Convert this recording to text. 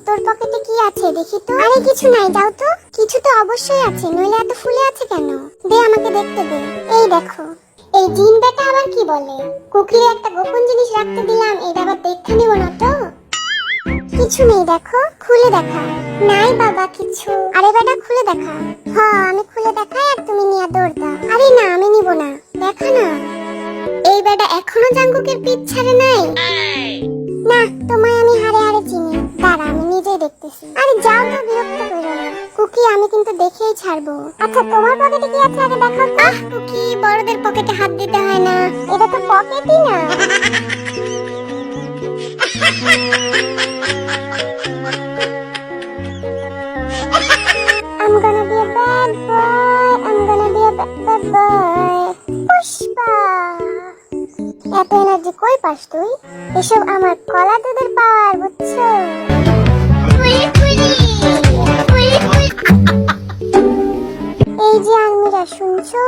তোর পকেটে কি আছে দেখি তো। আরে কিছু নাই, যাও তো। কিছু তো অবশ্যই আছে, নইলে এত ফুলে আছে কেন? দে আমাকে দেখতে দে। এই দেখো। এই জিন বেটা আবার কি বলে? কুকির একটা গোপন জিনিস রাখতে দিলাম, এটা আবার দেখতে নিব না তো? কিছু নেই, দেখো খুলে দেখা। নাই বাবা কিছু। আরে বেটা খুলে দেখা। হ্যাঁ আমি খুলে দেখাই আর তুমি নিয়ে দৌড় দাও। আরে না আমি নিব না, দেখা না। এই বেটা এখনো জাঙ্গুকের পিঠ ছাড়ে নাই। না তোমায় আমি হারে হারে চিনি, দাঁড়া আমি নিজেই দেখতেছি। আরে যাও তো, বিরক্ত করো না। কুকি আমি কিন্তু দেখেই ছাড়বো। আচ্ছা তোমার পকেটে কি আছে আগে দেখাও তো। কুকি বড়দের পকেটে হাত দিতে হয় না, এটা তো পকেটই না। I'm gonna be a bad boy. I'm gonna be a bad boy. Pushpa, এত এনার্জি কই পাস তুই? এসব আমার কলা দুধের পাওয়ার, বুঝছো? এই যে আলমিরা, শুনছো?